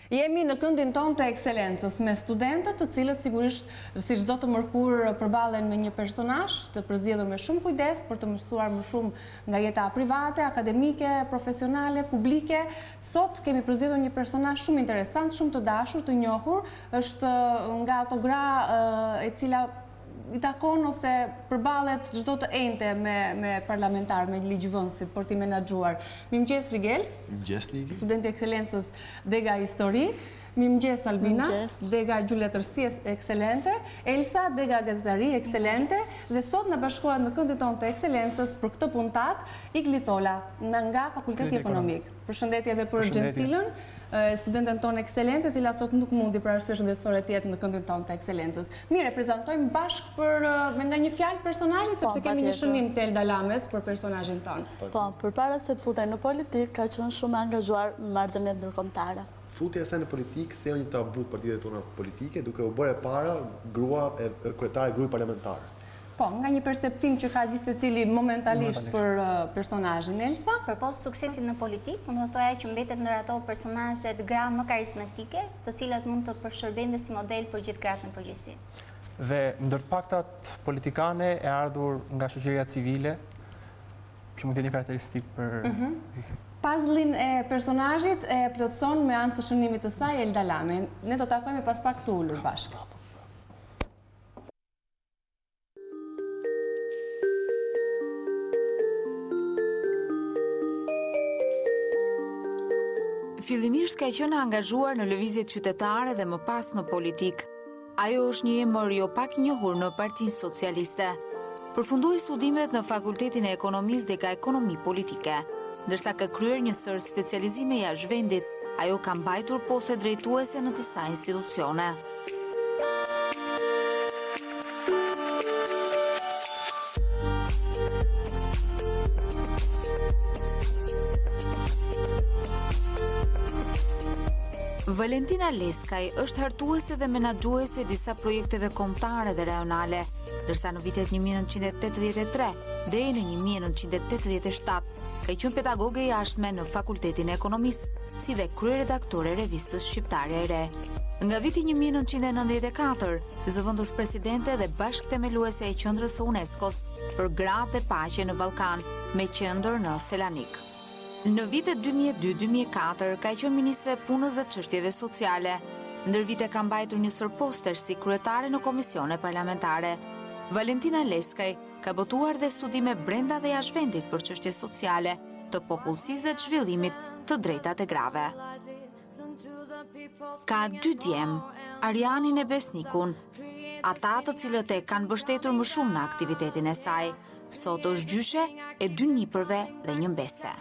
Jemi në këndin tonë të ekselencës me studentët të cilët sigurisht si çdo të mërkur përballen me një personazh të përzgjedhur me shumë kujdes për të mësuar më shumë nga jeta private, akademike, profesionale, publike. Sot kemi përzgjedhur një personazh shumë interesant, shumë të dashur, të njohur, është nga ato gra e cila i takon ose përballet çdo të enjte me parlamentar, me ligjvënësit për t'i menaxhuar. Mirëmëngjes Rigels. Mirëmëngjes Niki. Student e ekselencës Dega Histori. Mirëmëngjes Albina. Dega Gjulletërsi Ekselente. Elsa Dega Gazetari Ekselente. Dhe sot na bashkohet në këndin tonë të ekselencës për këtë puntat Iglitola nga Fakulteti Ekonomik. Përshëndetje edhe për Gjencilën, studentën tonë ekselencë, e cila sot nuk mundi për arsye shëndetësore të jetë në këndin tonë të ekselencës. Mirë, prezantojmë bashkë me nga një fjalë personazhin, sepse kemi një shënim të Elda Lames për personazhin tonë. Po, përpara se të futej në politikë, ka qenë shumë angazhuar në marrëdhëniet ndërkombëtare. Futja e saj në politikë theu një tabu të partive tona politike, duke u bërë para grua e kryetare e grupit parlamentar. Po, nga një perceptim që ka gjithë secili momentalisht për personazhin Elsa. Përpos suksesit në politikë, unë do thoya që mbetet ndër ato personazhet gra më karizmatike, të cilat mund të përshërbejnë si model për gjithë gratë në përgjithësi. Dhe ndër të paktat politikane e ardhur nga shoqëria civile, që mund të jetë një karakteristikë për Puzzlin e personazhit e plotëson me anë të shënimit të saj Elda Lame. Ne do takojmë pas pak të ulur bashkë. Fillimisht ka qenë angazhuar në lëvizjet qytetare dhe më pas në politikë. Ajo është një emër jo pak i njohur në Partinë Socialiste. Përfundoi studimet në Fakultetin e Ekonomisë dhe ka ekonomi politike. Ndërsa ka kryer një sër specializime jashtë vendit, ajo ka mbajtur poste drejtuese në disa institucione. Valentina Leskaj është hartuese dhe menaxhuese e disa projekteve kombëtare dhe rajonale, ndërsa në vitet 1983 deri në 1987 ka qenë pedagoge e jashtme në Fakultetin e Ekonomisë, si dhe kryeredaktore e revistës shqiptare e re. Nga viti 1994, zëvendës presidente dhe bashkëthemeluese e qendrës së UNESCO-s për gratë dhe paqe në Ballkan, me qendër në Selanik. Në vitet 2002-2004 ka qenë ministre e punës dhe çështjeve sociale. Ndër vite ka mbajtur një sër postesh si kryetare në komisione parlamentare. Valentina Leskaj ka botuar dhe studime brenda dhe jashtë vendit për çështje sociale, të popullsisë dhe të zhvillimit të drejtat e grave. Ka 2 djem, Arianin e Besnikun, ata të cilët e kanë mbështetur më shumë në aktivitetin e saj. Sot është gjyshe e 2 nipërve dhe një mbese.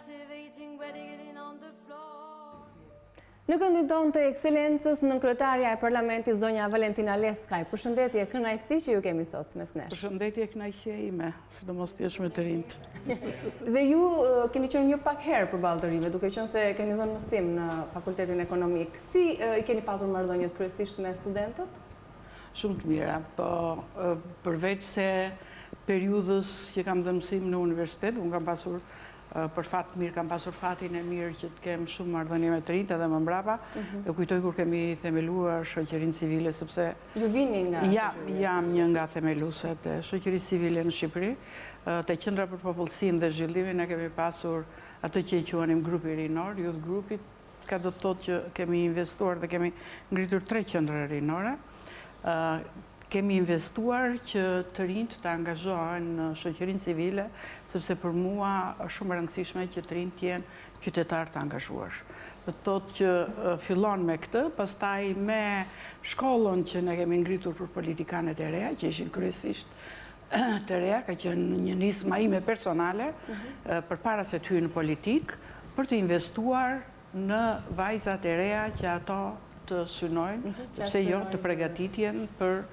Në këndin tonë të ekselencës, nënkryetaria e parlamentit zonja Valentina Leskaj. Përshëndetje, kënaqësi që ju kemi sot mes nesh. Përshëndetje, kënaqësia ime, sidomos ti jesh me të rinjt. Dhe ju keni qenë një pak herë përballë të rinjve, duke qenë se keni dhënë mësim në Fakultetin Ekonomik. Si i keni patur marrëdhëniet kryesisht me studentët? Shumë të mira, po përveç se periudhës që kam dhënë mësim në universitet, unë kam pasur për fat mirë, kam pasur fatin e mirë që të kem shumë marrëdhënie me të rinjt edhe më mbrapa. E kujtoj kur kemi themeluar shoqërinë civile, sepse ju vini nga jam një nga themelueset e shoqërisë civile në Shqipëri. Te Qendra për Popullsinë dhe Zhvillimin ne kemi pasur atë që i quanim grupi rinor, youth grupi, ka do të thotë që kemi investuar dhe kemi ngritur 3 qendra rinore. Kemi investuar që të rinjt të angazhohen në shoqërinë civile, sepse për mua është shumë e rëndësishme që të rinjt jenë qytetarë të angazhuar. Do të thotë që fillon me këtë, pastaj me shkollën që ne kemi ngritur për politikanet e reja, që ishin kryesisht të reja, ka qenë një nisma ime personale përpara se të hyjë në politikë, për të investuar në vajzat e reja që ato të synojnë, pse jo të përgatitjen për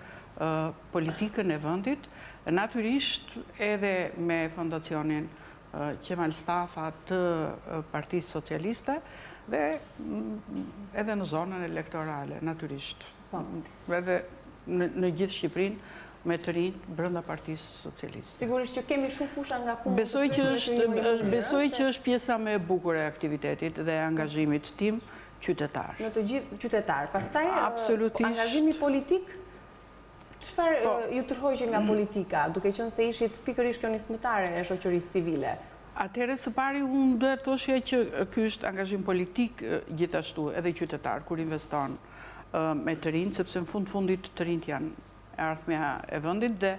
politikën e vendit, natyrisht edhe me fondacionin Qemal Stafa të Partisë Socialiste dhe edhe në zonën elektorale, natyrisht. Edhe në gjithë Shqipërinë me të rinjt brenda Partisë Socialiste. Sigurisht që kemi shumë fusha nga punë. Besoj që është pjesa më e bukur e aktivitetit dhe angazhimit tim qytetar. Në të gjithë qytetar. Pastaj, Absolutisht. angazhimi politik, çfarë ju tërhoqi nga politika, duke qenë se ishit pikërisht kryenismëtare e shoqërisë civile? Atëherë së pari unë do të thoshja që ky është angazhim politik gjithashtu edhe qytetar kur investon me të rinj, sepse në fundit të rinjt janë e ardhmja e vendit dhe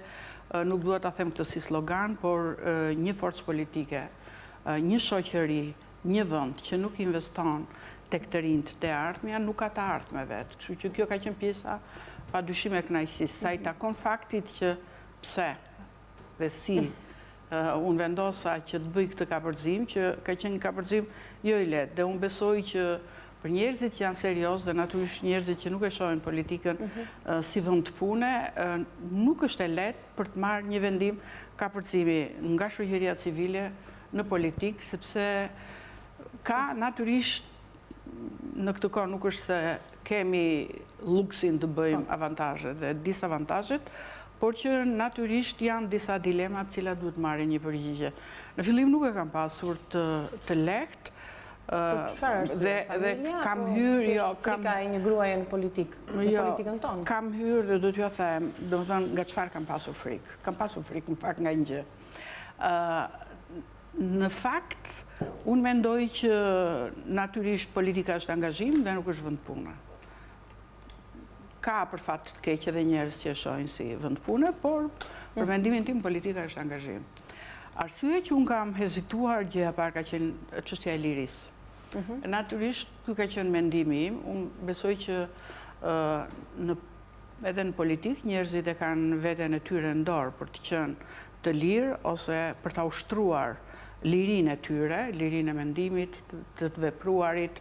nuk dua ta them këtë si slogan, por një forcë politike, një shoqëri, një vend që nuk investon tek të rinjt të ardhmja nuk ka të ardhme vetë. Kështu që kjo ka qenë pjesa padyshim e kënaqësisë. Sa i takon faktit që pse dhe si unë vendosa që të bëj këtë kapërcim, që ka qenë një kapërcim jo i lehtë, dhe unë besoj që për njerëzit që janë serios dhe natyrisht njerëzit që nuk e shohin politikën si vend pune, nuk është e lehtë për të marrë një vendim kapërcimi nga shoqëria civile në politikë, sepse ka natyrisht në këtë kohë nuk është se kemi luksin të bëjmë avantazhet dhe disavantazhet, por që natyrisht janë disa dilemat cilat duhet marrin një përgjigje. Në fillim nuk e kam pasur të lehtë, dhe kam hyrë, Ka e një gruaje në politikën tonë. Kam hyrë dhe do t'ju them, do të thonë nga çfarë kam pasur frikë. Kam pasur frikë në fakt nga një gjë. Në fakt, unë mendoj që natyrisht politika është angazhim dhe nuk është vend pune. Ka për fat të keq edhe njerëz që e shohin si vend pune, por për mendimin tim politika është angazhim. Arsye që unë kam hezituar gjëja parë ka qenë çështja e lirisë. Natyrisht, ky ka qenë mendimi im, unë besoj që edhe në politikë njerëzit e kanë veten e tyre në dorë për të qenë të lirë ose për ta ushtruar lirinë e tyre, lirinë e mendimit, të vepruarit,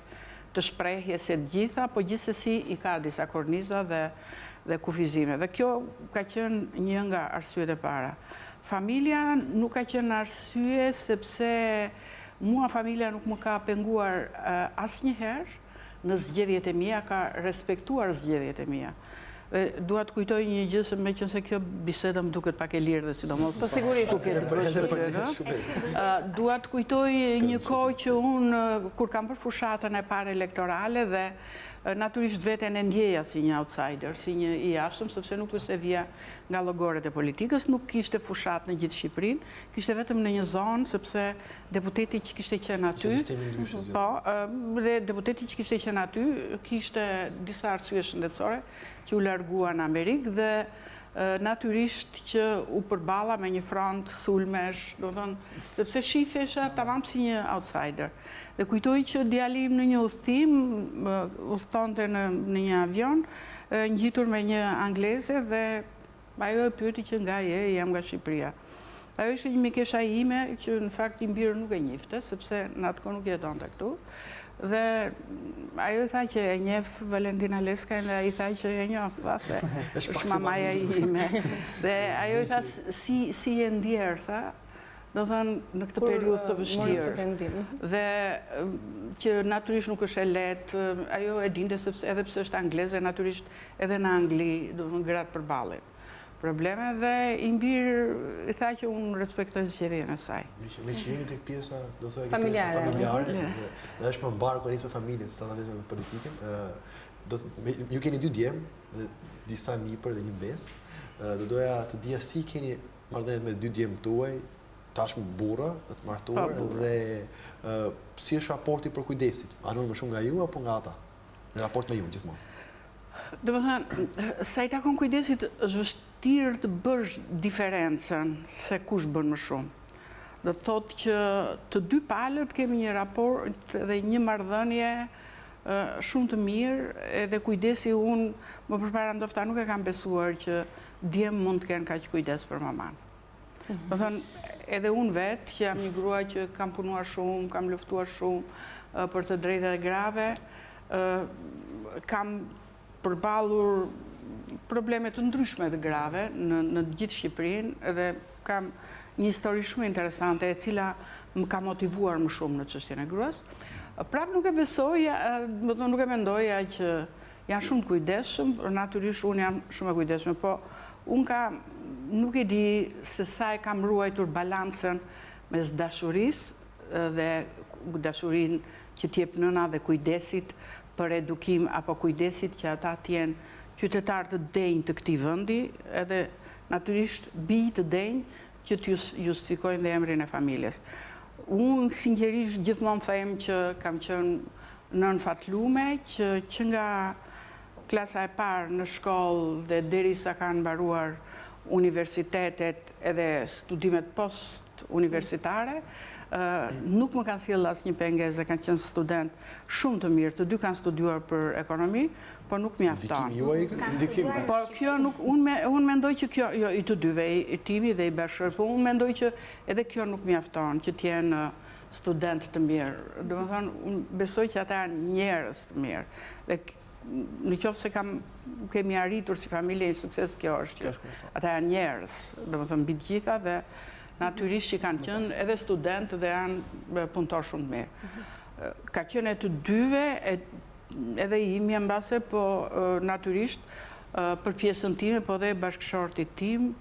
të shprehjes e të gjitha, po gjithsesi i ka disa korniza dhe kufizime. Dhe kjo ka qenë një nga arsyet e para. Familja nuk ka qenë arsye sepse mua familja nuk më ka penguar asnjëherë në zgjedhjet e mia, ka respektuar zgjedhjet e mia. Dua të kujtoj një gjë, se meqense kjo biseda më duket pak e lirë dhe sidomos. Po sigurisht. Dua të kujtoj një kohë që unë kur kam bërë fushatën e parë elektorale dhe natyrisht veten e ndjeja si një outsider, si një i jashtëm, sepse nuk është e vija nga llogoret e politikës, nuk kishte fushat në gjithë Shqipërinë, kishte vetëm në një zonë, sepse deputeti që kishte qenë aty, dhe deputeti që kishte qenë aty kishte disa arsye shëndetësore që u largua në Amerikë dhe natyrisht që u përballa me një front sulmesh, do thënë, sepse shifesha tamam si një outsider. Dhe kujtoj që djalim në një udhëtim, udhëtonte në një avion, ngjitur me një angleze dhe ajo e pyeti që nga je, jam nga Shqipëria. Ajo ishte një mikesha ime që në fakt i mbirë nuk e njifte, sepse në atë kohë nuk jetonte këtu. Dhe ajo i tha që e njeh Valentina Leskajn dhe ai tha që e njoh, tha se është mamaja ime. Dhe ajo i tha si e ndjer, tha, do thënë në këtë periudhë të vështirë. Dhe që natyrisht nuk është e lehtë, ajo e dinte sepse edhe pse është angleze, natyrisht edhe në Angli, do thënë gratë përballen probleme dhe i mbirë, i tha që unë respektoj zgjedhjen e saj. Me që jeni tek pjesa, do thoj familjare, dhe është më mbarë konisë me familjen, sa ta vetë me politikën. Ju keni 2 djemë, dhe disa nipër dhe një besë. Do doja të dija si keni marrëdhëniet me 2 djemë tuaj, tashmë burra, të martuar, dhe si është raporti për kujdesit? A në më shumë nga ju apo nga ata? Në raport me ju, gjithmonë. Dhe më thënë, sa i takon kujdesit është vështirë të bësh diferencën se kush bën më shumë. Do të thotë që të dy palët kemi një raport dhe një marrëdhënie shumë të mirë, edhe kujdesi unë më përpara ndofta nuk e kam besuar që djemë mund të kenë kaq kujdes për maman. Do thënë, edhe unë vetë, që jam një grua që kam punuar shumë, kam luftuar shumë për të drejtat grave, kam përballur probleme të ndryshme dhe grave në gjithë Shqipërinë dhe kam një histori shumë interesante e cila më ka motivuar më shumë në çështjen e gruas. Prap nuk e besoja, nuk e mendoja që janë shumë kujdesshëm, natyrisht unë jam shumë e kujdesshme, po unë nuk e di se sa e kam ruajtur balancën mes dashurisë dhe dashurinë që t'jep nëna dhe kujdesit për edukim apo kujdesit që ata t'jenë qytetarë të denjë të këtij vendi, edhe natyrisht bij të denjë që të justifikojnë dhe emrin e familjes. Unë sinqerisht gjithmonë them që kam qenë nën fatlume që nga klasa e parë në shkollë dhe derisa kanë mbaruar universitetet edhe studimet post-universitare, nuk më kanë sjellë asnjë pengesë, kanë qenë student shumë të mirë. Të dy kanë studiuar për ekonomi, por nuk mjafton. Por kjo nuk, unë mendoj që kjo, jo i të dyve, i Timi dhe i Bashër, por unë mendoj që edhe kjo nuk mjafton, që t'jenë student të mirë. Domethënë, unë besoj që ata janë njerëz të mirë. Dhe në qoftë se kemi arritur si familje i sukses, kjo është që ata janë njerëz, domethënë mbi të gjitha dhe natyrisht që kanë qenë edhe student dhe janë punëtor shumë të mirë. Ka qenë e të dyve, edhe imi e mbase, po natyrisht për pjesën time, po dhe bashkëshortit tim,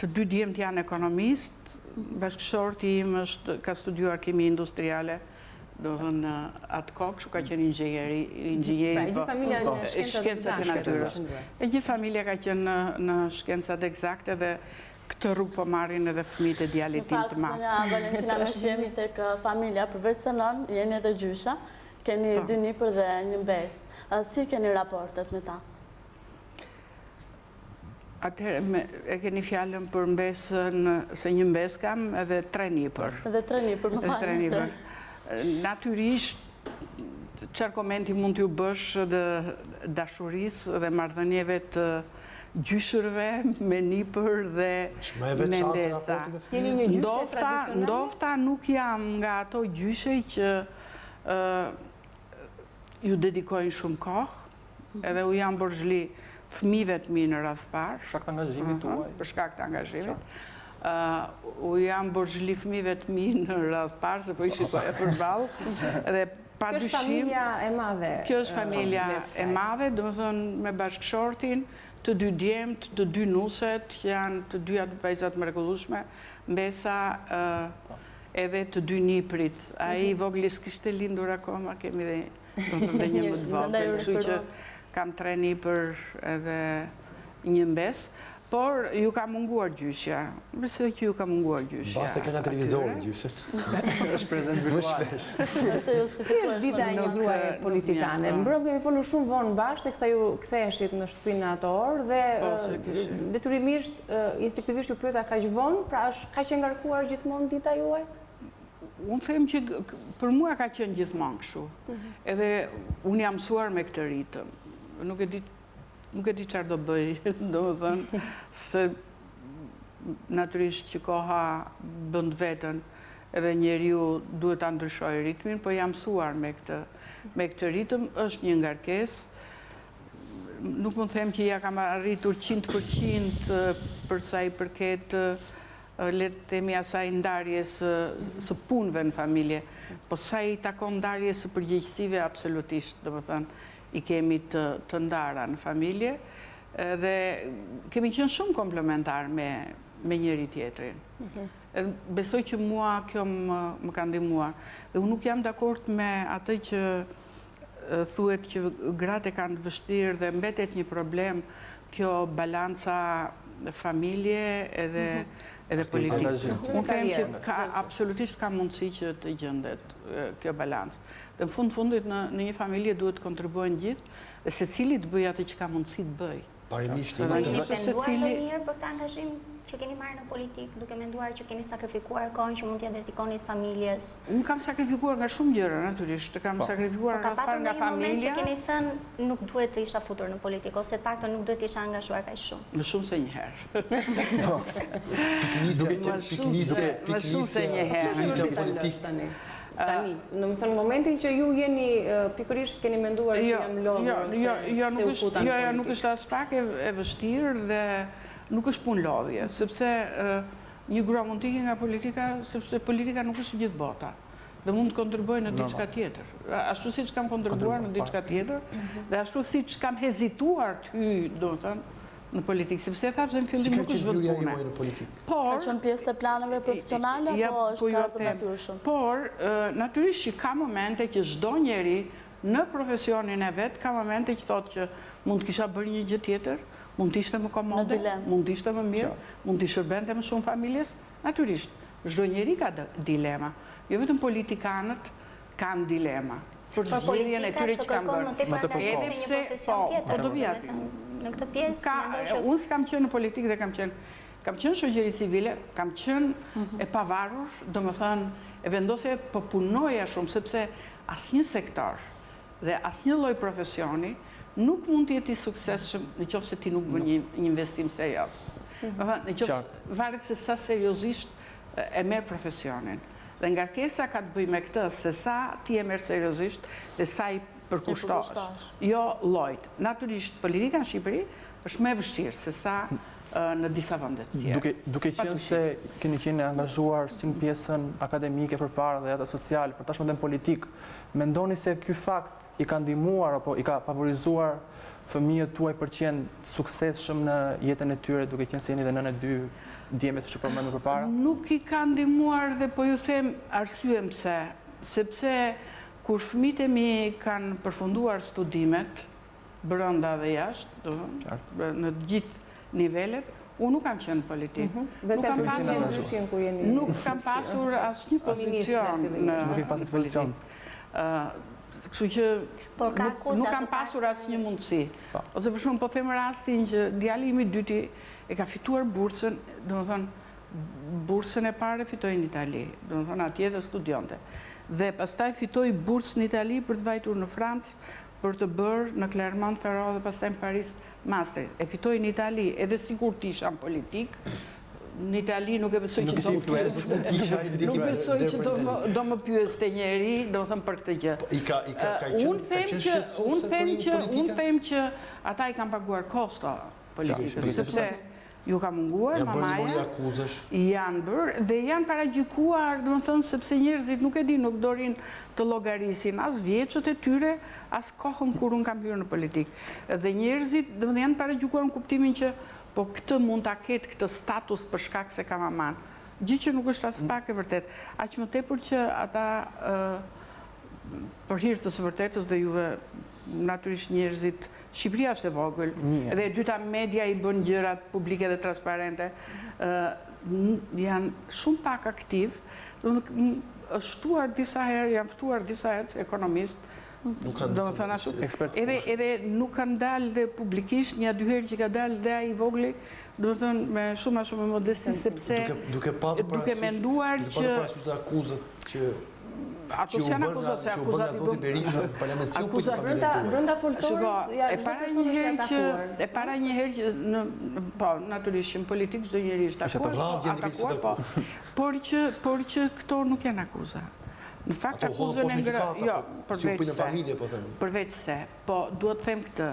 të dy djemt janë ekonomist, bashkëshorti im ka studiuar kimi industriale, do thënë atë kokë, ka qenë inxhinjeri, po shkencat e natyrës. E gjithë familja ka qenë në shkencat eksakte dhe këtë rrugë po marrin edhe fëmijët e djalit tim të madh. Në fakt, Valentina, me shemi tek familja, përveç se nën, jeni edhe gjysha, keni 2 nipër dhe 1 mbes. Si keni raportet me ta? Atëherë, e keni fjallën për mbesën, se 1 mbes kam edhe 3 nipër. Edhe 3 nipër, më falë. Natyrisht, çfarë komenti mund t'ju bësh dhe dashurisë dhe marrëdhënieve të gjyshërve me nipër dhe me ndesa. Ndofta nuk jam nga ato gjyshe që ju dedikojnë shumë kohë, edhe u jam borxhli fëmijëve të mi në radh parë. Për shkak të angazhimit tuaj. Për shkak të angazhimit. U jam borxhli fëmijëve të mi në radh parë, se po i shikoja përballë. Dhe pa dyshim. Kjo është familja e madhe. Kjo është familja e madhe, domethënë me bashkëshortin, të 2 djemt, të 2 nuset, që janë të 2 vajzat mrekullueshme, mbesa edhe të 2 niprit. Ai vogli s'kishte lindur akoma, kemi dhe një më të vogël, kështu që kam 3 nipër edhe 1 mbes, por ju ka munguar gjyshja. Besoj që ju ka munguar gjyshja. Basta ka nga televizorin gjyshës. Është prezent virtual. Është justifikueshme. Si është dita e një gruaje politikane? Mbrëm kemi folur shumë vonë bashkë, teksa ju ktheheshit në shtëpinë në ato orë dhe detyrimisht, instinktivisht ju pyeta kaq vonë, pra është kaq e ngarkuar gjithmonë dita juaj? Unë them që për mua ka qenë gjithmonë kështu. Edhe unë jam mësuar me këtë ritëm. Nuk e di çfarë do bëj, domethënë se natyrisht që koha bën vetën, edhe njeriu duhet ta ndryshojë ritmin, po jam mësuar me këtë ritëm, është një ngarkesë. Nuk mund të them që ja kam arritur 100% për sa i përket le të themi asaj ndarjes së punëve në familje, po sa i takon ndarjes së përgjegjësive absolutisht, domethënë i kemi të ndara në familje dhe kemi qenë shumë komplementar me njëri tjetrin. Besoj që mua kjo më ka ndihmuar. Dhe unë nuk jam dakord me atë që thuhet që gratë kanë të vështirë dhe mbetet një problem kjo balanca familje edhe politikë. Unë them që absolutisht ka mundësi që të gjendet kjo balancë. Dhe në fundit në një familje duhet të kontribuojnë gjithë dhe secili të bëjë atë që ka mundësi të bëjë. Parimisht keni penduar të mirë për këtë angazhim që keni marrë në politikë, duke menduar që keni sakrifikuar kohën që mund t'ia dedikonit familjes? Unë kam sakrifikuar nga shumë gjëra, natyrisht. Kam sakrifikuar nga familja. Ka patur një moment që keni thënë nuk duhet të isha futur në politikë, ose të paktën nuk duhet të isha angazhuar kaq shumë? Më shumë se një herë. Më shumë se një herë. Tani, në më thënë momentin që ju jeni pikërisht keni menduar që jam lodhur Jo, nuk është as pak e vështirë dhe nuk është punë lodhje, sepse një grua mund t'i nga politika, sepse politika nuk është gjithë bota dhe mund të kontribuojë në diçka tjetër. Ashtu si që kam kontribuar në diçka tjetër dhe ashtu si që kam hezituar të hy, do të thënë, në politikë, sepse e thashë në fillim nuk është vetë pune. Ka qenë pjesë e planeve profesionale apo është ka të natyrshëm? Por, natyrisht që ka momente që çdo njeri në profesionin e vetë, ka momente që thotë që mund të kisha bërë një gjë tjetër, mund të ishte më komode, mund të ishte më mirë, mund të shërbente më shumë familjes. Natyrisht, çdo njeri ka dilema. Jo vetëm politikanët kanë dilema. Për zgjedhjen e tyre që kanë bërë. Edhe pse një profesion tjetër. Në këtë pjesë, unë s'kam qenë në politikë dhe kam qenë shoqëri civile, kam qenë e pavarur, domethënë e vendosje po punoja shumë, sepse asnjë sektor dhe asnjë lloj profesioni nuk mund të jetë i suksesshëm nëse ti nuk bën një investim serioz. Nëse varet se sa seriozisht e merr profesionin. Dhe ngarkesa ka të bëjë me këtë, se sa ti e merr seriozisht dhe sa i përkushtohesh. Jo llojit. Natyrisht politika në Shqipëri është më e vështirë se sa në disa vende të tjera. Duke qenë se keni qenë angazhuar si në pjesën akademike përpara dhe jeta sociale, por tashmë edhe në politik, mendoni se ky fakt i ka ndihmuar apo i ka favorizuar fëmijët tuaj për të qenë suksesshëm në jetën e tyre, duke qenë se jeni dhe nënë e dy djemve siç e përmendëm përpara? Nuk i ka ndihmuar dhe po ju them arsyen pse, sepse kur fëmijët e mi kanë përfunduar studimet brenda dhe jashtë, në të gjithë nivelet, unë nuk kam qenë politik. Nuk kam pasur asnjë pozicion në politik. Kështu që nuk kam pasur asnjë mundësi. Ose për shumë po them rastin që djali im i dyti e ka fituar bursën, domethënë bursën e parë fitoi në Itali, domethënë atje dhe studionte. Dhe pastaj fitoi bursën në Itali për të vajtur në Francë, për të bërë në Clermont-Ferrand dhe pastaj në Paris master. E fitoi në Itali, edhe sikur të isha në politik, në Itali nuk e besoj që do më pyeste njeri, do më thëmë për këtë gjë. Unë them që ata i kam paguar kosto politikës, sepse ju ka munguar, mamaja, janë bërë dhe janë paragjykuar, do më thënë, sepse njerëzit nuk e di, nuk dorin të llogarisin as vjeçët e tyre, as kohën kur unë kam hyrë në politikë. Dhe njerëzit, do më thënë, janë paragjykuar në kuptimin që po këtë mund ta ketë këtë status për shkak se ka maman. Gjë që nuk është as pak e vërtet. Aq më tepër që ata për hir të së vërtetës dhe juve natyrisht njerëzit, Shqipëria është e vogël, dhe e dyta media i bën gjërat publike dhe transparente, janë shumë pak aktiv, janë ftuar disa herë si ekonomist, do më thënë ashtu, edhe nuk kanë dalë dhe publikisht, një dy herë që ka dalë dhe ai i vogli, do më thënë me shumë modesti, sepse duke menduar që ato që janë akuzat se akuzat i bëm. Brenda foltorës, e para një herë që, po, naturisht që në politikë çdo njeri është atakuar, por që këto nuk janë akuza. Në fakt akuzën e jo, përveç se, po duhet të them këtë,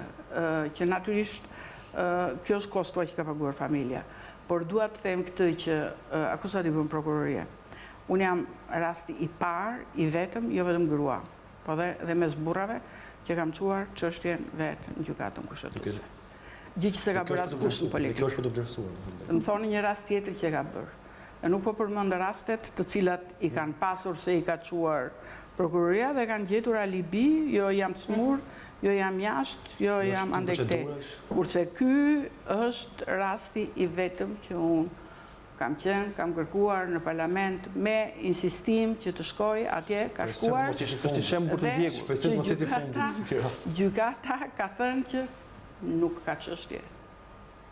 që natyrisht kjo është kosto që ka paguar familja, por duhet të them këtë që akuzat i bën prokuroria. Unë jam rasti i parë, i vetëm, jo vetëm grua, po dhe mes burrave, që kam çuar çështjen vetë në gjykatën kushtetuese. Gjë që se ka bërë askush në politikë. Kjo është për të vlerësuar. Më thonë një rast tjetër që ka bërë. E nuk po përmend rastet të cilat i kanë pasur se i ka çuar prokuroria dhe kanë gjetur alibi, jo jam smur, jo jam jashtë, jo jam andekte. Kurse ky është rasti i vetëm që unë kam kërkuar në parlament me insistim që të shkoj atje, ka shkuar, dhe gjykata ka thënë që nuk ka çështje.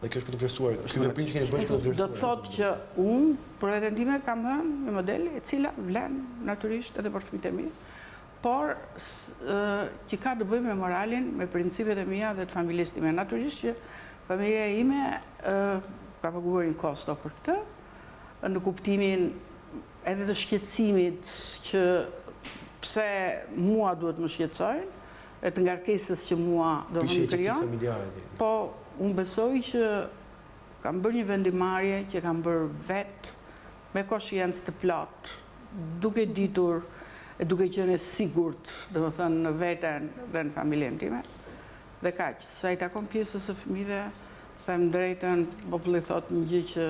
Dhe kjo është për të vlerësuar, ky veprim që keni bërë për të vlerësuar. Do thotë që unë, për veten time, kam dhënë një model e cila vlen natyrisht edhe për fëmijët e mi, por që ka të bëjë me moralin, me principet e mia dhe të familjes time. Natyrisht që familja ime ka paguar një kosto për këtë, në kuptimin edhe të shqetësimit që pse mua duhet më shqetësojnë, e të ngarkesës që mua do më krijon, po unë besoj që kam bërë një vendimarrje që kam bërë vetë me koshiencë të plot, duke ditur e duke qenë e sigurt, do të thënë, në veten dhe në familjen time. Dhe kaq, sa i takon pjesës së fëmijëve, them drejtën, populli thotë një gjë që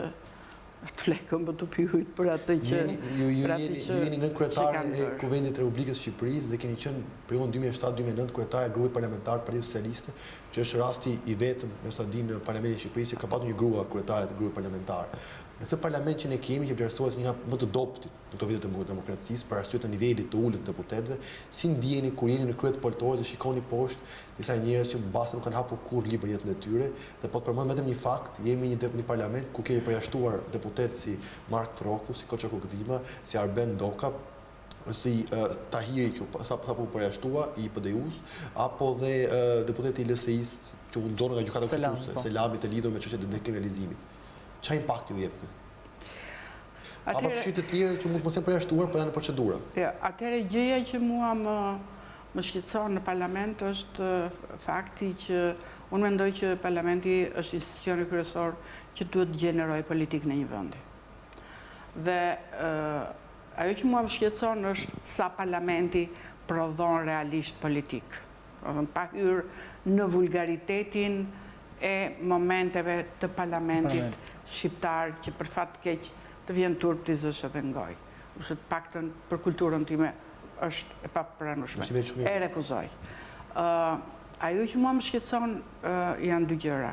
të lekëm për të pyhujt për atë që... Ju jeni nën kryetare e Kuvendit Republikës Shqipërisë dhe keni qenë periudhën 2007-2009 kryetare e grupit parlamentar të Partisë Socialiste, që është rasti i vetëm me sa di në Parlamentin e Shqipërisë që ka patur një grua kryetare të grupit parlamentar. Në këtë parlament që ne kemi, që vlerësohet si një më të dobët në këto vite të demokracisë, për arsye të nivelit të ulët të deputetëve, si ndjeni kur jeni në krye të politikorëve dhe shikoni poshtë disa njerëz që mbase nuk kanë hapur kurrë libër jetën e tyre, dhe po të përmend vetëm një fakt, jemi një parlament ku kemi përjashtuar deputetë si Mark Froku, si Koço Kokzima, si Arben Doka, si Tahiri që sapo përjashtua i PD-us, apo dhe deputeti i LSI-s që u nxorën nga gjykata konstitucionale, Selami të lidhur me çështjet e dekriminalizimit. Çfarë impakti u jep këtë? Apo përfshirë të tjerë që mund të mos jenë përjashtuar, po janë në procedura. Atëherë gjëja që mua më shqetëson në parlament është fakti që unë mendoj që parlamenti është institucioni kryesor që duhet të gjenerojë politikë në një vendi. Dhe ajo që mua më shqetëson është sa parlamenti prodhon realisht politikë. Pa hyrë në vulgaritetin e momenteve të parlamentit shqiptar që për fat keq të vjen turp të zësh edhe ngoj. Ose të paktën për kulturën time është e papranueshme. E refuzoj. Ajo që mua më shqetëson janë dy gjëra.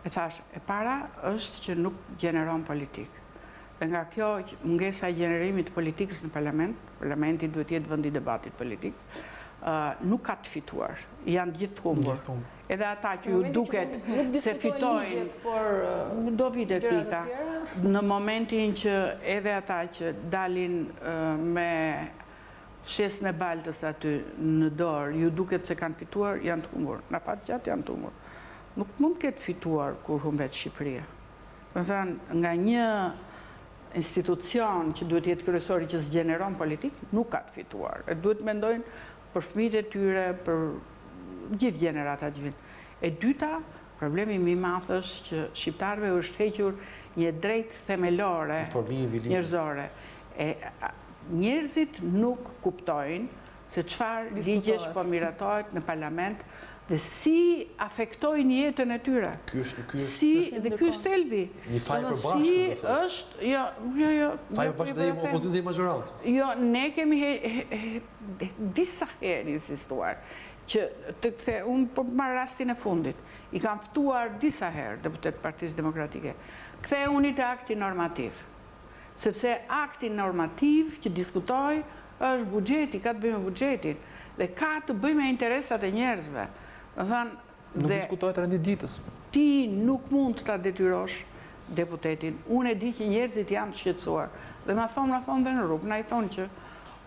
E thash, e para është që nuk gjeneron politikë. Dhe nga kjo mungesa e gjenerimit të politikës në parlament, parlamenti duhet jetë vendi i debatit politik, nuk ka të fituar, janë gjithë humbur. Edhe ata që ju duket se fitojnë, do vite pika, në momentin që edhe ata që dalin me fshesën e baltës aty në dorë, ju duket se kanë fituar, janë të humbur. Në fakt gjatë janë të humbur. Nuk mund të ketë fituar kur humbet Shqipëria. Më thënë, nga një institucion që duhet jetë kryesori që zgjeneron politikë, nuk ka të fituar. E duhet mendojnë për fëmijët e tyre, për gjithë gjeneratat që vinë. E dyta, problemi më i madh është që shqiptarëve është hequr një drejtë themelore njerëzore. Njerëzit nuk kuptojnë se çfarë ligjesh po miratohet në parlament dhe si afektojnë jetën e tyre. Dhe ky është thelbi. Një faj përbashkët. Si është, jo. Faj përbashkët dhe opozitës dhe i majorancës. Jo, ne kemi disa herë insistuar që të kthe, unë po marr rastin e fundit, i kam ftuar disa herë deputet Partisë Demokratike. Ktheu unë te akti normativ. Sepse akti normativ që diskutoj është buxheti, ka të bëjë me buxhetin dhe ka të bëjë me interesat e njerëzve. Nuk diskutohet rendi ditës. Ti nuk mund të ta detyrosh deputetin. Unë e di që njerëzit janë shqetësuar. Dhe ma thonë dhe në rrugë. Na i thonë që,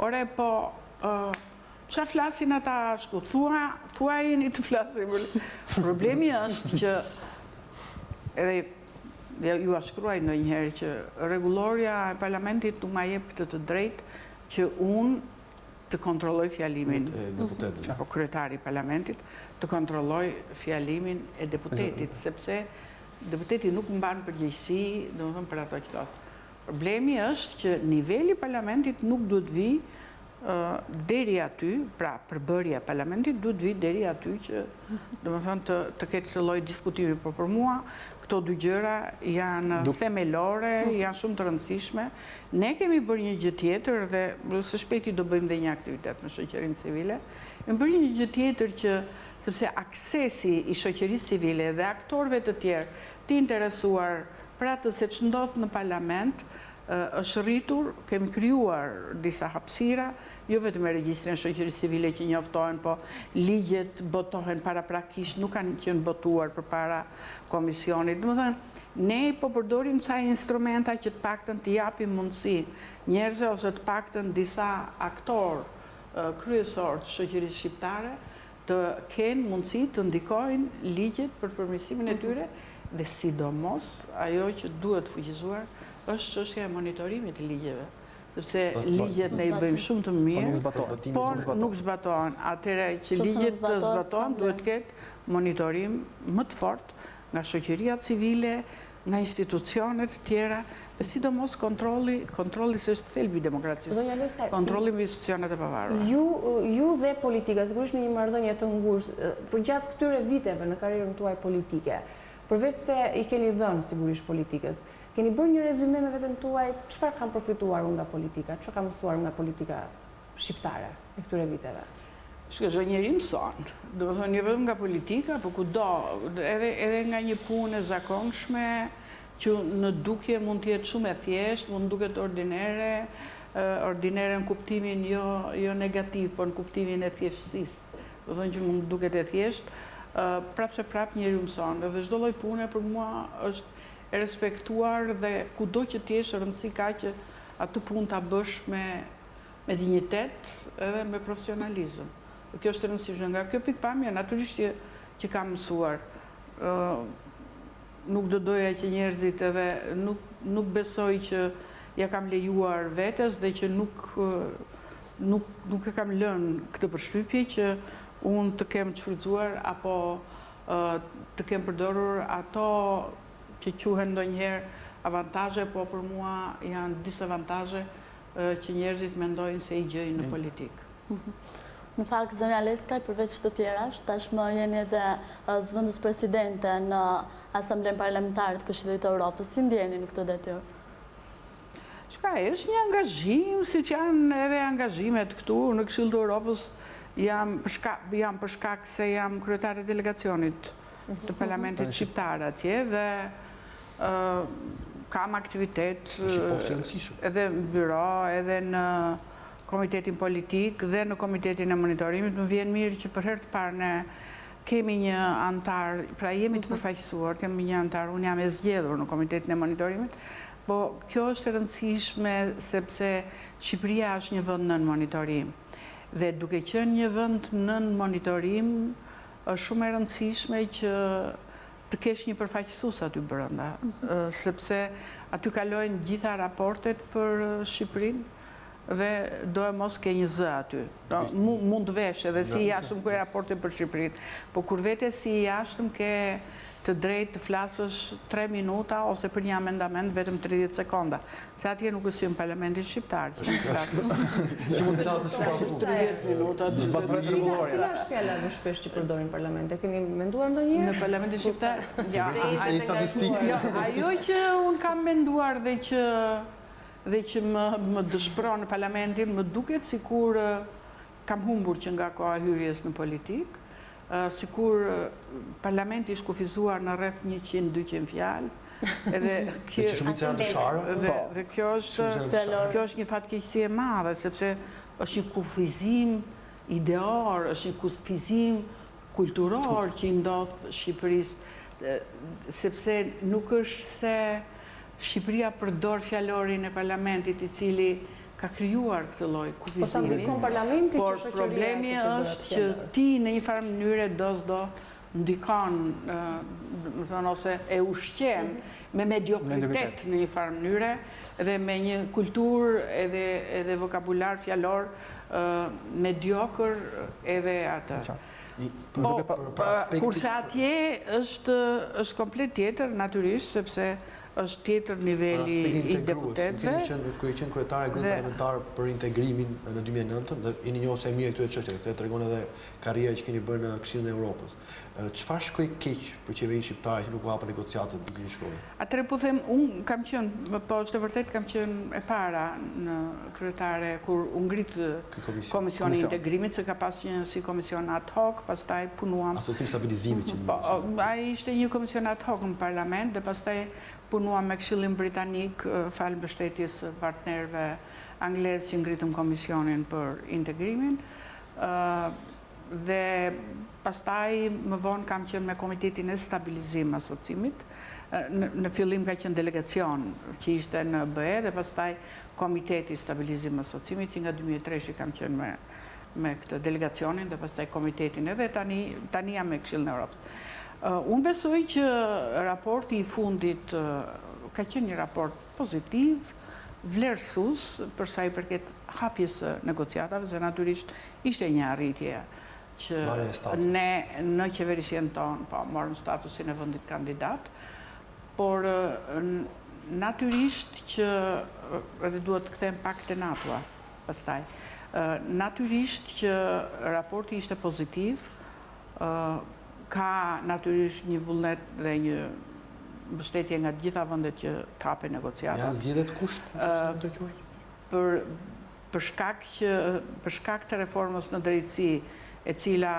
ore, po, qa flasin ata shku? Thua jeni të flasin. Problemi është që, edhe ju a shkruaj në njëherë që regulorja e parlamentit nuk ma jep të drejtë që unë të kontrolloj fjalimin apo kryetari i parlamentit, të kontrolloj fjalimin e deputetit, sepse deputeti nuk mban përgjegjësi, domethënë për ato që thotë. Problemi është që niveli i parlamentit nuk duhet vi deri aty, pra përbërja e parlamentit duhet vi deri aty që domethënë të ketë këtë lloj diskutimi, por për mua këto dy gjëra janë themelore, janë shumë të rëndësishme. Ne kemi bërë një gjë tjetër dhe së shpejti do bëjmë dhe një aktivitet në shoqërinë civile. Kemi bërë një gjë tjetër që sepse aksesi i shoqërisë civile dhe aktorëve të tjerë të interesuar për atë se ç'ndodh në parlament është rritur, kemi krijuar disa hapësira, jo vetëm me regjistrin e shoqërisë civile që njoftohen, po ligjet botohen paraprakisht, nuk kanë qenë botuar përpara komisionit. Domethënë, ne po përdorim ca instrumenta që të paktën të japim mundësi njerëzve ose të paktën disa aktorë kryesor të shoqërisë shqiptare të kenë mundësi të ndikojnë ligjet për përmirësimin e tyre dhe sidomos ajo që duhet fuqizuar është çështja e monitorimit të ligjeve. Sepse ligjet ne i bëjmë shumë të mirë, por nuk zbatohen. Atëherë që ligjet të zbatohen, duhet të ketë monitorim më të fortë nga shoqëria civile, nga institucionet të tjera, dhe sidomos kontrolli se është thelbi i demokracisë. Kontrolli mbi institucionet e pavarura. Ju dhe politika, sigurisht në një marrëdhënie të ngushtë, për gjatë këtyre viteve në karrierën tuaj politike, përveç se i keni dhënë sigurisht politikës, Keni bërë një rezume me veten tuaj, çfarë kam përfituar unë nga politika, çfarë kam mësuar nga politika shqiptare e këtyre viteve? Shka çdo njeri mëson, do të thonë jo vetëm nga politika, por kudo, edhe nga një punë e zakonshme që në dukje mund të jetë shumë e thjeshtë, mund duket ordinere në kuptimin jo negativ, por në kuptimin e thjeshtësisë. Do të thonë që mund duket e thjeshtë, prapë se prapë njeriu mëson, dhe çdo lloj pune për mua është e respektuar dhe kudo që të jesh rëndësi ka që atë punë ta bësh me dinjitet edhe me profesionalizëm. Kjo është e rëndësishme. Nga kjo pikpamje natyrisht që kam mësuar. Nuk do doja që njerëzit edhe nuk besoj që ja kam lejuar vetes dhe që nuk e kam lënë këtë përshtypje që unë të kem shfrytzuar apo të kem përdorur ato që quhen ndonjëherë avantazhe, po për mua janë disavantazhe që njerëzit mendojnë se i gjejnë në politikë. Në fakt, zonja Leskaj, përveç të tjerash, tashmë jeni edhe zëvendës presidente në Asamblenë Parlamentare të Këshillit të Evropës. Si ndjeni në këtë detyrë? Shka, është një angazhim, si që janë edhe angazhimet këtu në Këshillin të Evropës, jam për shkak se jam kryetare e delegacionit të Parlamentit Shqiptar atje dhe kam aktivitet edhe në byro, edhe në Komitetin Politik dhe në Komitetin e Monitorimit. Më vjen mirë që për herë të parë ne kemi një antar, pra jemi të përfaqësuar, kemi një antar, unë jam e zgjedhur në Komitetin e Monitorimit, po kjo është e rëndësishme sepse Shqipëria është një vend nën monitorim. Dhe duke qenë një vend nën monitorim, është shumë e rëndësishme që të kesh një përfaqësues aty brenda, sepse aty kalojnë gjitha raportet për Shqipërinë dhe do e mos ke një zë aty. Mund të vesh edhe si i jashtëm kërë raporte për Shqipërinë, po kur vete si i jashtëm ke të drejtë të flasësh 3 minuta ose për një amendament vetëm 30 sekonda. Se atje nuk është si në Parlamentin Shqiptar që mund të flasësh. Që mund të flasësh pa 30 minuta. Cila është fjala më shpesh që përdorin parlamente? Keni menduar ndonjëherë? Në Parlamentin Shqiptar? Statistikë. Ajo që unë kam menduar dhe që më dëshpëron në Parlamentin, më duket sikur kam humbur që nga koha hyrjes në politikë, sikur Parlamenti është kufizuar në rreth 100-200 fjalë, që shumica janë të shara. Dhe kjo është një fatkeqësi e madhe, sepse është një kufizim ideor, është një kufizim kulturor që i ndodh Shqipërisë, sepse nuk është se Shqipëria përdor fjalorin e Parlamentit i cili ka krijuar këtë lloj kufizimi. Por problemi është që ti në një farë mënyre do ndikon, ose e ushqen me mediokritet në një farë mënyre dhe me një kulturë edhe vokabular fjalor mediokër edhe atë. Kurse atje është komplet tjetër, natyrisht, sepse është tjetër niveli i deputetëve. Kërë qenë kryetare e grupit parlamentar për integrimin në 2009, dhe jeni njohës e mirë këtyre çështjeve, këtë tregon edhe karriera që keni bërë në Këshillin e Evropës. Çfarë shkoi keq për qeverinë shqiptare që nuk u hapa negociatat në një shkollë? Atëherë po them, unë kam qenë, po është e vërtet kam qenë e para në kryetare kur u ngrit Komisioni i Integrimit, se ka pas një si komision ad hoc, pastaj punuam. Asocim stabilizimit që ai ishte një komision ad hoc në parlament dhe pastaj punuam me Këshillin Britanik falë mbështetjes partnerëve anglez që ngritëm komisionin për integrimin. Dhe pastaj më vonë kam qenë me Komitetin e Stabilizim Asocimit. Në fillim ka qenë delegacion që ishte në BE dhe pastaj Komiteti Stabilizim Asocimit që nga 2003 kam qenë me këtë delegacionin dhe pastaj komitetin edhe tani jam me Këshillin e Evropës. Unë besoj që raporti i fundit ka qenë një raport pozitiv, vlerësues për sa i përket hapjes së negociatave, se natyrisht ishte një arritje që ne në qeverisjen tonë morëm statusin e vendit kandidat, por natyrisht që edhe duhet të kthehem pak te NATO-a pastaj. Natyrisht që raporti ishte pozitiv, ka natyrisht një vullnet dhe mbështetje nga të gjitha vendet që kapen negociatat. Janë zgjedhjet kusht të quaj? Për shkak të reformës në drejtësi, e cila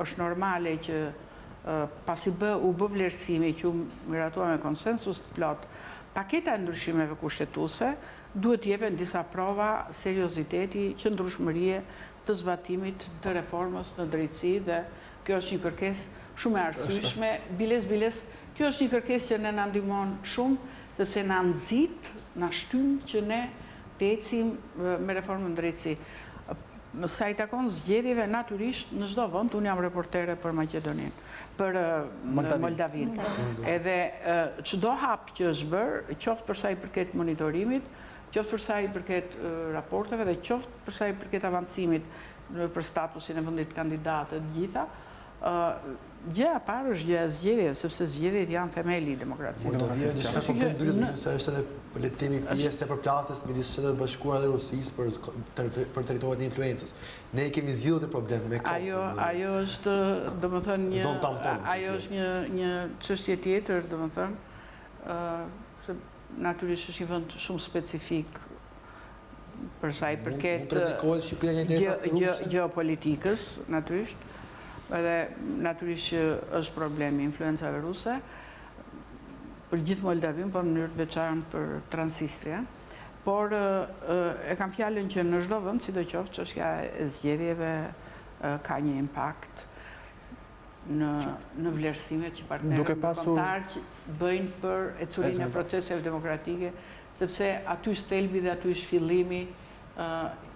është normale që pasi u bë vlerësimi që u miratua me konsensus të plot, paketa e ndryshimeve kushtetuese duhet jepen disa prova serioziteti, qëndrueshmërie të zbatimit të reformës në drejtësi dhe kjo është një kërkesë shumë e arsyeshme, biles, kjo është një kërkesë që ne na ndihmon shumë, sepse na nxit, na shtyn që ne të ecim me reformën në drejtësi. Sa i takon zgjedhjeve, natyrisht në çdo vend, unë jam reportere për Maqedoninë, për Moldavin. Edhe çdo hap që është bërë, qoftë për sa i përket monitorimit, qoftë për sa i përket raporteve dhe qoftë për sa i përket avancimit për statusin e vendit kandidat të gjitha, gjëja e parë është gjëja e zgjedhjeve, sepse zgjedhjet janë themeli i demokracisë. Se është edhe le të themi pjesë e përplasjes midis Shtetit Bashkuar dhe Rusisë për territoret e influencës. Ne kemi zgjidhur të problem me kohë. Ajo është, domethënë, ajo është një çështje tjetër, domethënë, se natyrisht është një vend shumë specifik për sa i përket geopolitikës, natyrisht. Edhe natyrisht që është problemi influencave ruse për gjithë Moldavin, por në mënyrë të veçantë për Transnistria. Por e kam fjalën që në çdo vend, sidoqoftë çështja e zgjedhjeve ka një impakt në vlerësimet që partnerët kombëtar bëjnë për ecurinë e proceseve demokratike, sepse aty është thelbi dhe aty është fillimi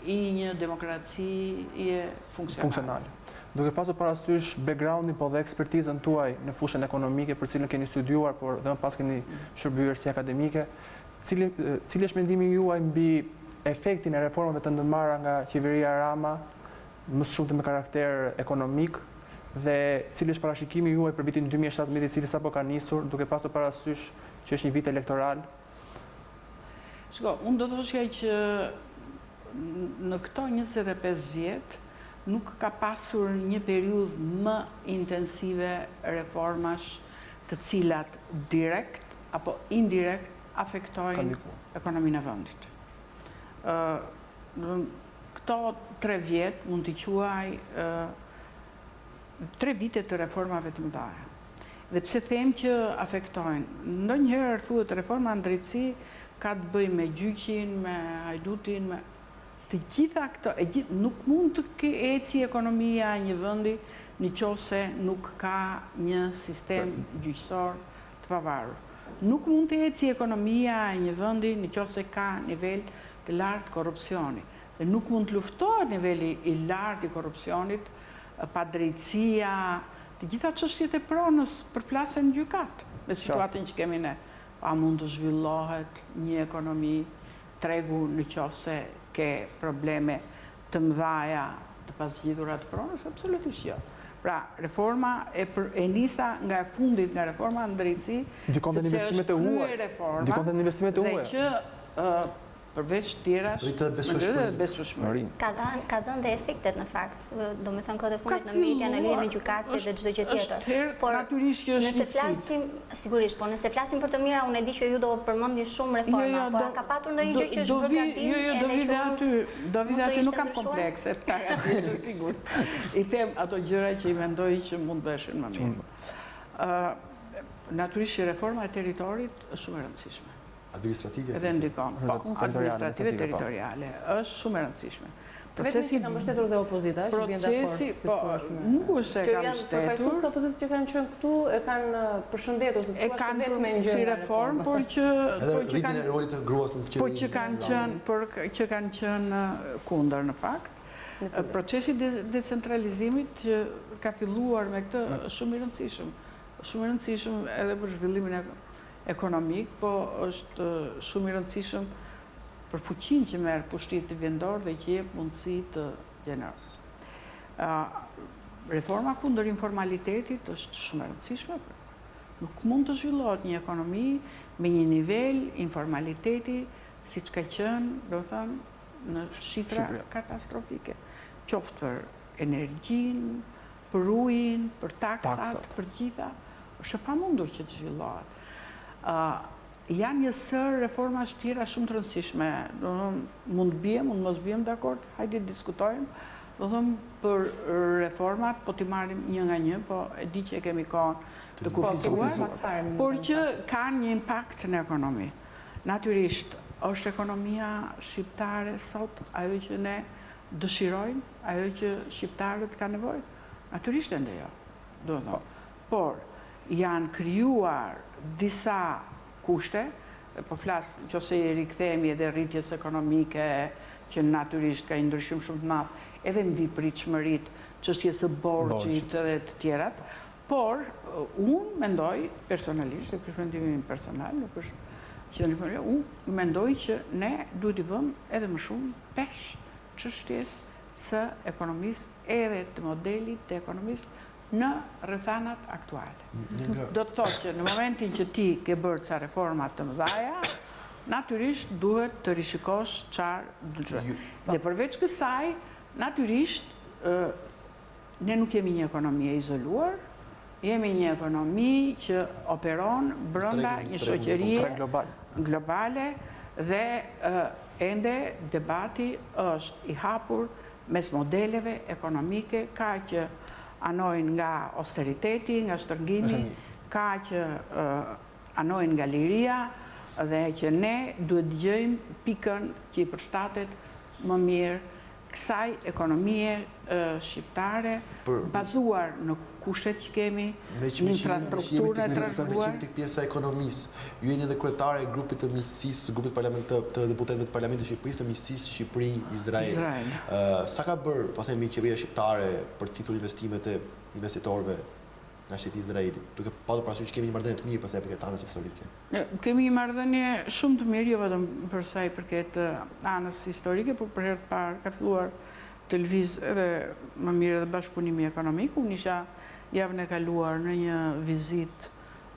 i një demokracie funksionale. Duke pasur parasysh backgroundin po dhe ekspertizën tuaj në fushën ekonomike për cilën keni studiuar, por dhe më pas keni shërbyer si akademike, cili është mendimi juaj mbi efektin e reformave të ndërmarra nga qeveria Rama, më shumë me karakter ekonomik, dhe cili është parashikimi juaj për vitin 2017 i cili sapo ka nisur, duke pasur parasysh që është një vit elektoral? Shiko, unë do thoshja që në këto 25 vjet nuk ka pasur një periudhë më intensive reformash të cilat direkt apo indirekt afektojnë ekonominë e vendit. Këto 3 vjet mund t'i quaj 3 vite të reformave të mëdha. Dhe pse them që afektojnë? Ndonjëherë thuhet reforma në drejtësi ka të bëjë me gjyqin, me hajdutin, me të gjitha këto, nuk mund të eci ekonomia e një vendi nëse nuk ka një sistem gjyqësor të pavarur. Nuk mund të eci ekonomia e një vendi nëse ka nivel të lartë korrupsioni. Dhe nuk mund të luftohet niveli i lartë i korrupsionit, pa drejtësia, të gjitha çështjet e pronës përplasen në gjykat, me situatën që kemi ne. A mund të zhvillohet një ekonomi, tregu nëse ke probleme të mëdhaja të pasgjidhura të pronës? Absolutisht jo. Pra, reforma e nisa nga e fundit nga reforma në drejtësi, sepse është kryer reforma dhe që përveç tjerash, besueshmërinë. Ka dhënë dhe efektet në fakt, do me thënë kohët e fundit në media, në lidhje me gjykatësit dhe çdo gjë tjetër. Por nëse flasim, sigurisht, por nëse flasim për të mira, unë e di që ju do përmendni shumë reforma, por ka patur ndonjë gjë që është bërë gabim edhe që do vide aty, nuk kam komplekse, i them ato gjëra që i mendoj që mund bëshin më mirë. Natyrisht që reforma e territorit është shumë e rëndësishme. Administrative? Edhe ndikon, administrative territoriale, është shumë e rëndësishme. Procesi ka mbështetur dhe opozita, që vjen dakord. Nuk është se kanë mbështetur. Përfaqësues të opozitës që kanë qenë këtu e kanë përshëndetur se e kanë si reformë, por që kanë rolit të gruas në qeverisje, që kanë qenë kundër në fakt. Procesi decentralizimit që ka filluar me këtë është shumë i rëndësishëm. Shumë i rëndësishëm edhe për zhvillimin ekonomik, po është shumë i rëndësishëm për fuqinë që merr pushteti vendor dhe që jep mundësi të gjenerojë. Reforma kundër informalitetit është shumë e rëndësishme. Nuk mund të zhvillohet një ekonomi me një nivel informaliteti siç ka qenë, do të thënë, në shifra katastrofike. Qoftë për energjinë, për ujin, për taksat, për gjitha, është e pamundur që të zhvillohet. Janë një sër reforma tjera shumë të rëndësishme. Mund mos bjem dakord, hajde diskutojmë. Do thëmë për reformat, po t'i marrim një nga një, po e di që e kemi kohën të kufizuar, por që kanë një impakt në ekonomi. Natyrisht, është ekonomia shqiptare sot ajo që ne dëshirojmë, ajo që shqiptarët ka nevojë? Natyrisht ende jo, do të thonë. Por janë krijuar disa kushte, po flas nëse i rikthehemi edhe rritjes ekonomike, që natyrisht ka një ndryshim shumë të madh, edhe mbi pritshmëritë, çështjes së borxhit dhe të tjerat, por unë mendoj personalisht, dhe ky është mendimi im personal, nuk është që unë mendoj që ne duhet i vëmë edhe më shumë pesh çështjes së ekonomisë edhe të modelit të ekonomisë në rrethanat aktuale. Do të thotë që në momentin që ti ke bërë ca reforma të mëdha, natyrisht duhet të rishikosh çfarë dëgjoj. Dhe përveç kësaj, natyrisht ne nuk jemi një ekonomi e izoluar, jemi një ekonomi që operon brenda një shoqërie globale dhe ende debati është i hapur mes modeleve ekonomike, ka që anojnë nga austeriteti, nga shtrëngimi, ka që anojnë nga liria dhe që ne duhet dëgjojmë pikën që i përshtatet më mirë kësaj ekonomie shqiptare bazuar në kushtet që kemi, në infrastrukturën e trashëguar. Me pjesa e ekonomisë, ju jeni edhe kryetare e grupit të miqësisë, grupit të deputetëve të Parlamentit të Shqipërisë, të miqësisë Shqipëri-Izrael. Sa ka bërë, po themi, qeveria shqiptare për titull investimet e investitorëve nga shteti Izraelit, duke patur parasysh që kemi një marrëdhënie të mirë përsa i përket anës historike? Kemi një marrëdhënie shumë të mirë, jo vetëm përsa i përket anës historike, por për herë të parë ka filluar të lëvizë edhe më mirë edhe bashkëpunimi ekonomik. Unë isha javën e kaluar në një vizitë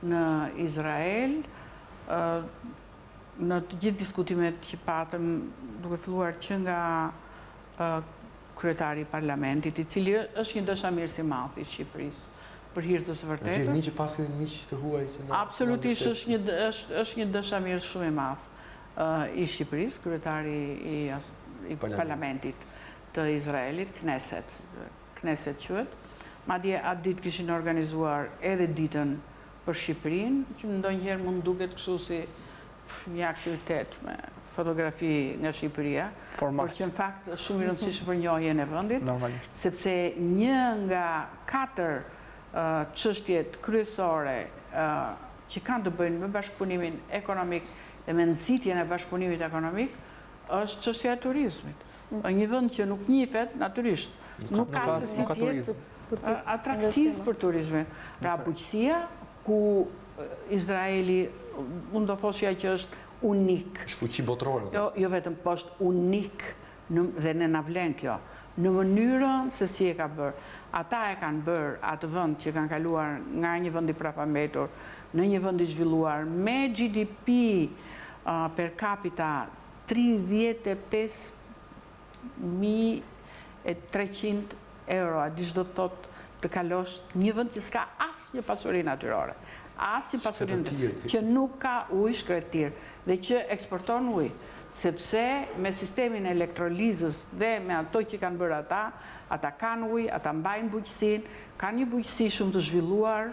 në Izrael, në të gjithë diskutimet që patëm, duke filluar që nga kryetari i parlamentit, i cili është një dashamirës i madh i Shqipërisë për hir të së vërtetës. Miq që pas kemi miq të huaj që absolutisht është një dashamirës shumë i madh i Shqipërisë, kryetari i parlamentit të Izraelit, Knesset quhet. Madje atë ditë kishin organizuar edhe ditën për Shqipërinë, që ndonjëherë mund duket kështu si një aktivitet me fotografi nga Shqipëria, por që në fakt është shumë i rëndësishëm për njohjen e vendit, sepse një nga 4 çështjet kryesore që kanë të bëjnë me bashkëpunimin ekonomik dhe me nxitjen e bashkëpunimit ekonomik është çështja e turizmit. Një vend që nuk njihet, natyrisht, nuk ka se si të jetë atraktiv për turizmin. Pra bujqësia, ku Izraeli, unë do thoshja që është unik. Është fuqi botërore. Jo vetëm, po është unik dhe ne na vlen kjo, në mënyrën se si e ka bërë. Ata e kanë bërë atë vend që kanë kaluar nga një vend i prapambetur në një vend i zhvilluar me GDP per capita 35.300 euro, a di çdo thot të kalosh një vend që s'ka asnjë pasuri natyrore, asnjë pasuri që nuk ka ujë shkretir dhe që eksporton ujë, sepse me sistemin e elektrolizës dhe me ato që kanë bërë ata kanë ujë, ata mbajnë bujqësinë, kanë një bujqësi shumë të zhvilluar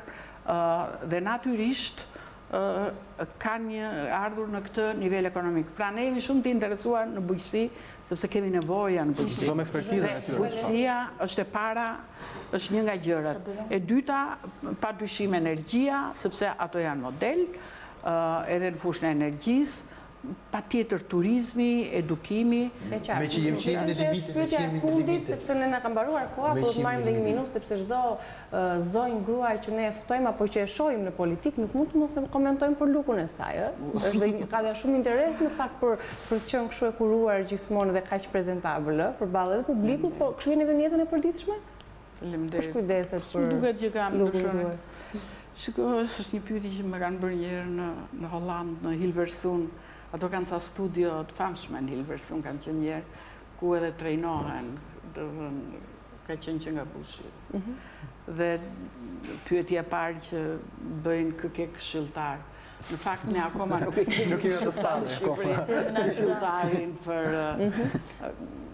dhe natyrisht kanë ardhur në këtë nivel ekonomik. Pra ne jemi shumë të interesuar në bujqësi, sepse kemi nevoja në bujqësi. Bujqësia është e para, është një nga gjërat. E dyta, padyshim energjia, sepse ato janë model, edhe në fushën e energjisë, patjetër turizmi, edukimi. Me që jemi në limitin, sepse ne na ka mbaruar koha, po të marrim dhe një minutë, sepse çdo zonjë gruaj që ne ftojmë apo që e shohim në politikë, nuk mund të mos e komentojmë për lukun e saj. Ka dhe shumë interes në fakt për të qenë kështu e kuruar gjithmonë dhe kaq prezentabël përballë edhe publikut, po kështu jeni në jetën e përditshme? Faleminderit. Kujdeset për duket që kam ndryshuar. Shikoj, është një pyetje që më kanë bërë një herë në Holland, në Hilversum. Ato kanë ca studio të famshme në Hilversum, kanë qenë njerë, ku edhe trejnohen, ka qenë që nga bushi. Dhe pyetja parë që bëjnë këke këshilltar, Në fakt, ne akoma nuk e kemi të stadi në Shqipëri këshilltarin për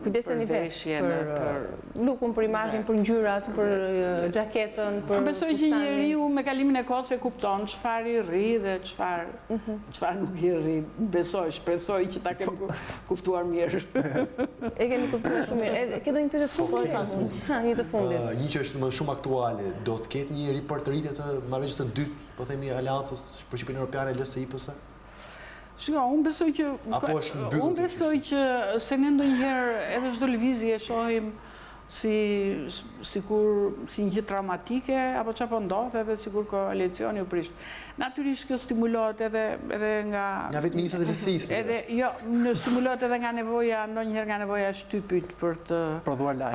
Kujdeseni për lukun, për imazhin, për ngjyrat, për xhaketën, për besoj që njeriu me kalimin e kohës e kupton çfarë i rri dhe çfarë nuk i rri. Besoj, shpresoj që ta kemi kuptuar mirë. E keni kuptuar shumë mirë. Ke ndonjë pyetje të fundit? Një të fundit. Një që është më shumë aktuale, do të ketë një ripërtëritje të marrëveshjes të dytë, po themi Aleancës për Shqipërinë Europiane LSI-PS? Shiko, unë besoj që se ne ndonjëherë edhe çdo lëvizje e shohim si një gjë traumatike apo çfarë po ndodh, edhe sikur koalicioni u prish. Natyrisht kjo stimulohet edhe nga vetë ministrat e LSI-s. Jo, stimulohet edhe nga nevoja, ndonjëherë nga nevoja e shtypit për të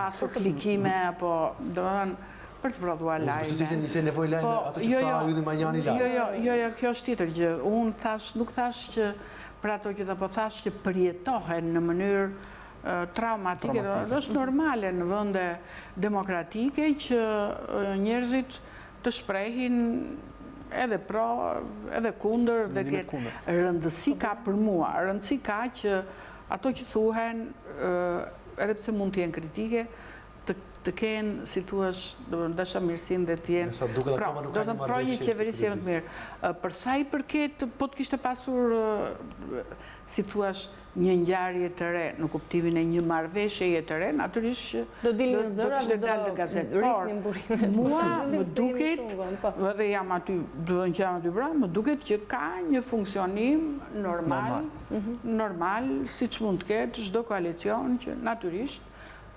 pasur klikime apo domethënë për të prodhuar lajme. Po, një nevojë lajme ato që tha Ylli Manjani lajme. Jo, kjo është tjetër gjë. Unë nuk thash që për ato që po thash që përjetohen në mënyrë traumatike, është normale në vende demokratike që njerëzit të shprehin edhe pro, edhe kundër, dhe tjetë rëndësi ka për mua. Rëndësi ka që ato që thuhen, edhe pse mund të jenë kritike, të kenë, si thuash, dashamirësinë dhe të jenë. Do të pro një qeverisje më të mirë. Përsa i përket, po të kishte pasur, si thuash, një ngjarje të re, në kuptimin e një marrëveshjeje të re, natyrisht do dilin zëra dhe dalë në gazetë. Por mua më duket, dhe jam aty, do të jam aty pra, më duket që ka një funksionim normal, siç mund të ketë çdo koalicion që natyrisht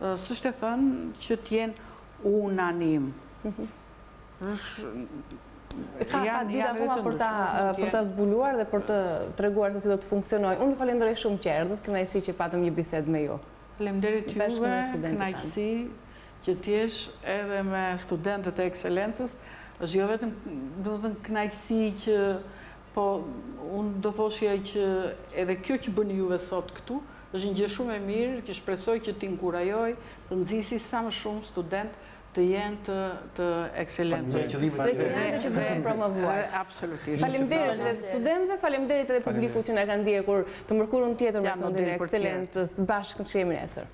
s'është e thënë që t'jenë unanim. Ka dita akoma për ta zbuluar dhe për të treguar se si do të funksionojë. Unë ju falenderoj shumë që erdhët, kënaqësi që patëm një bisedë me ju. Faleminderit juve, kënaqësi që t'jesh edhe me studentët e ekselencës. Është jo vetëm, domethënë kënaqësi që po unë do thoshja që edhe kjo që bëni juve sot këtu është një gjë shumë e mirë, që shpresoj që t'inkurajoj të nxisi sa më shumë student të jenë të ekselencës. Dhe që që bëhen promovuar. Absolutisht. Faleminderit edhe studentëve, faleminderit edhe publikut që na kanë ndjekur të mërkurën tjetër me Fondin e Ekselencës. Bashkë që jemi nesër.